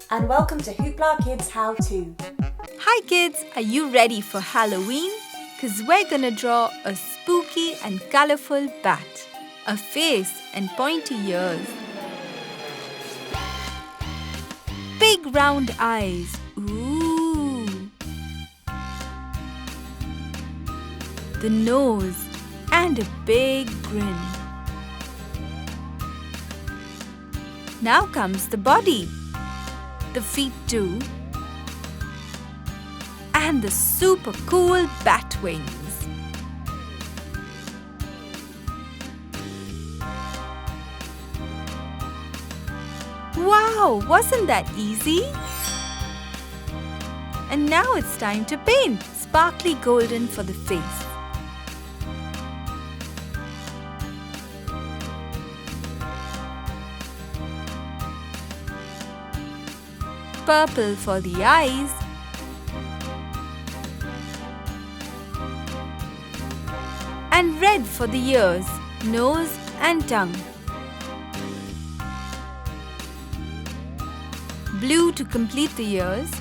and welcome to HooplaKidz How To. Hi kids, are you ready for Halloween? Cause we're gonna draw a spooky and colorful bat, a face and pointy ears, big round eyes, ooh, the nose and a big grin. Now comes the body, the feet too, and the super cool bat wings. Wow, wasn't that easy? And now it's time to paint sparkly golden for the face. Purple for the eyes, and red for the ears, nose and tongue. Blue to complete the ears,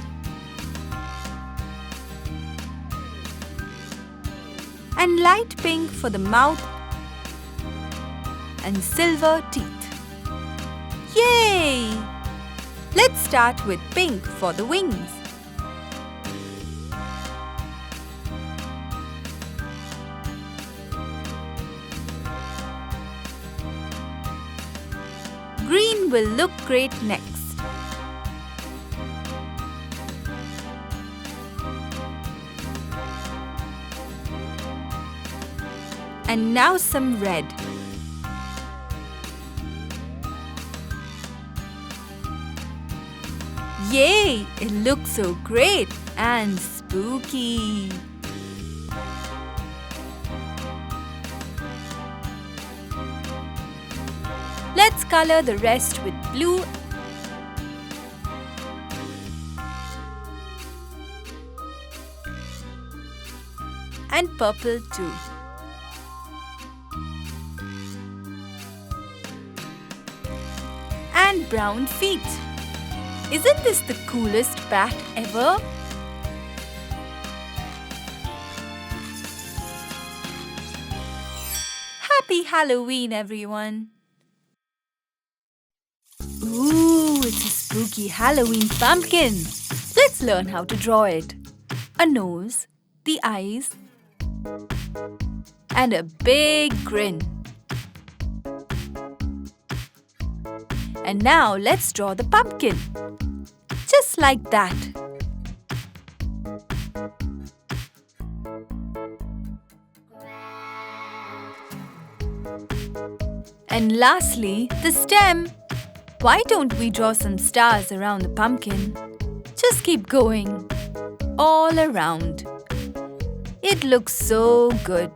and light pink for the mouth and silver teeth. Yay! Let's start with pink for the wings. Green will look great next. And now some red. Yay! It looks so great and spooky. Let's color the rest with blue and purple too. And brown feet. Isn't this the coolest bat ever? Happy Halloween, everyone! Ooh, it's a spooky Halloween pumpkin. Let's learn how to draw it. A nose, the eyes, and a big grin. And now let's draw the pumpkin. Just like that. And lastly, the stem. Why don't we draw some stars around the pumpkin? Just keep going. All around. It looks so good.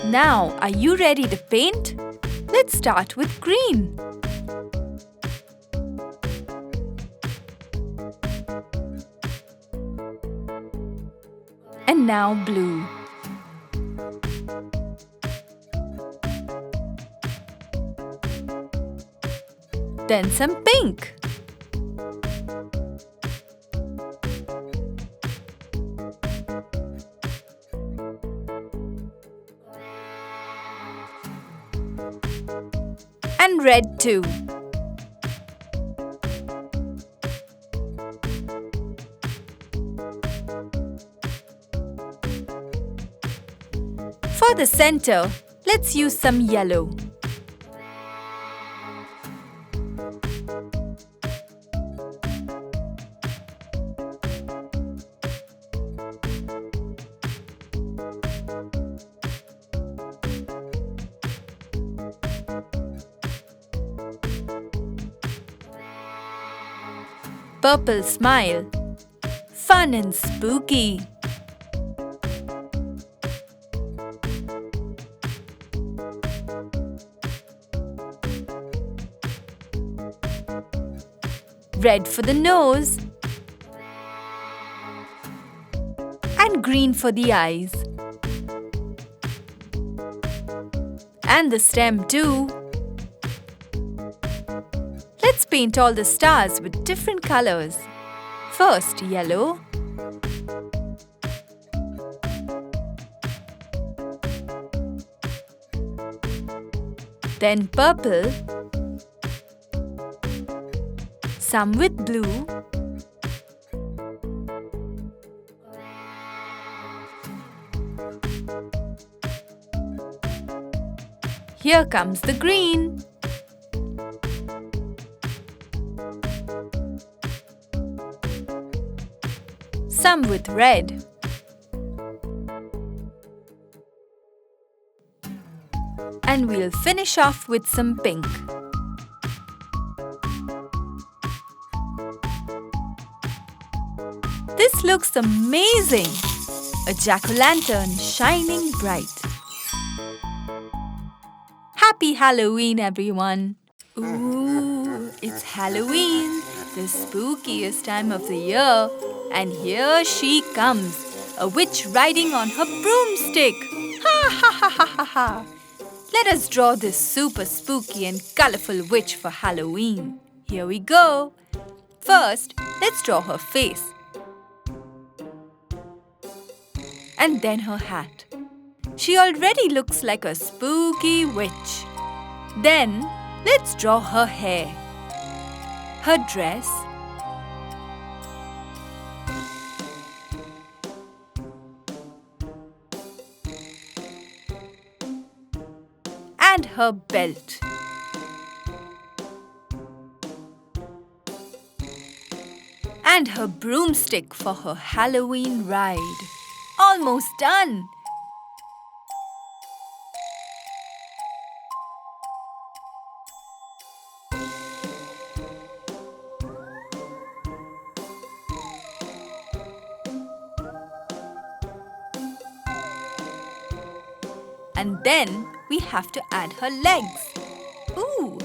Now, are you ready to paint? Let's start with green. And now blue. Then some pink. And red too. For the center, let's use some yellow. Purple smile. fun and spooky. Red for the nose and green for the eyes. And the stem too. Let's paint all the stars with different colors. First yellow, then purple, some with blue, here comes the green, some with red, and we'll finish off with some pink. This looks amazing! A jack-o'-lantern shining bright. Happy Halloween, everyone! Ooh, it's Halloween, the spookiest time of the year. And here she comes, a witch riding on her broomstick. Ha ha ha ha ha ha! Let us draw this super spooky and colorful witch for Halloween. Here we go. First, let's draw her face. And then her hat. She already looks like a spooky witch. Then, let's draw her hair, her dress, and her belt. And her broomstick for her Halloween ride. Almost done! And then we have to add her legs. Ooh,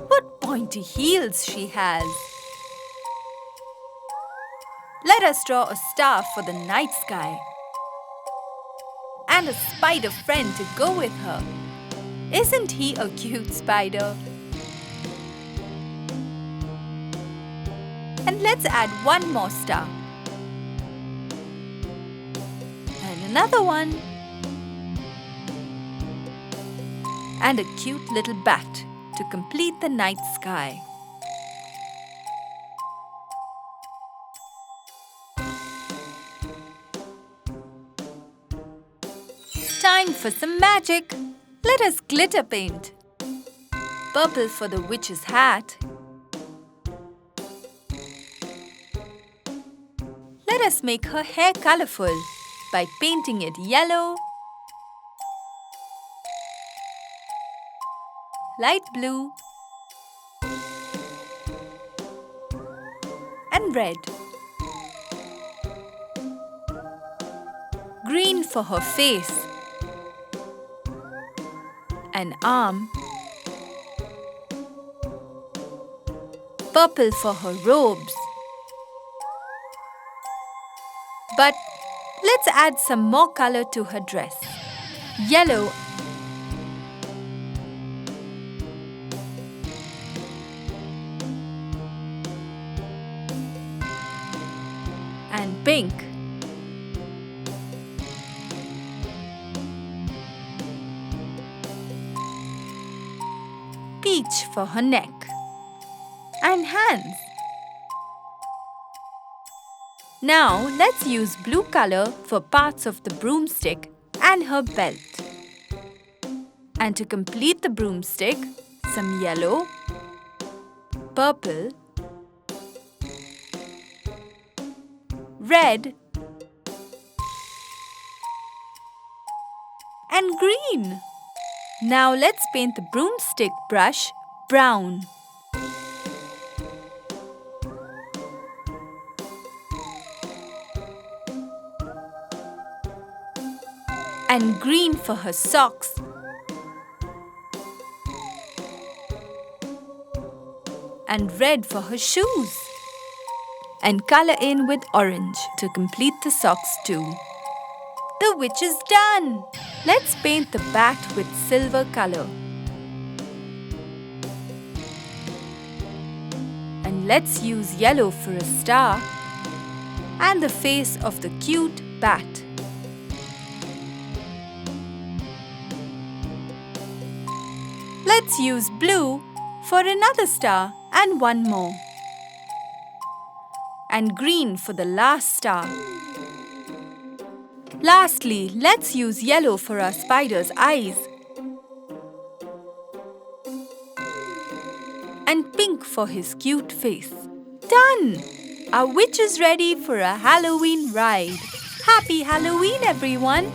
what pointy heels she has! Let us draw a star for the night sky. And a spider friend to go with her. Isn't he a cute spider? And let's add one more star. And another one. And a cute little bat to complete the night sky. Time for some magic. Let us glitter paint. Purple for the witch's hat. Let us make her hair colorful by painting it yellow, light blue, and red. Green for her face, an arm, purple for her robes. But let's add some more color to her dress. Yellow and pink. Peach for her neck and hands. Now let's use blue color for parts of the broomstick and her belt. And to complete the broomstick, some yellow, purple, red, and green. Now let's paint the broomstick brush brown. And green for her socks. And red for her shoes. And color in with orange to complete the socks too. The witch is done! Let's paint the bat with silver color. And let's use yellow for a star and the face of the cute bat. Let's use blue for another star and one more. And green for the last star. Lastly, let's use yellow for our spider's eyes. And pink for his cute face. Done! Our witch is ready for a Halloween ride. Happy Halloween, everyone!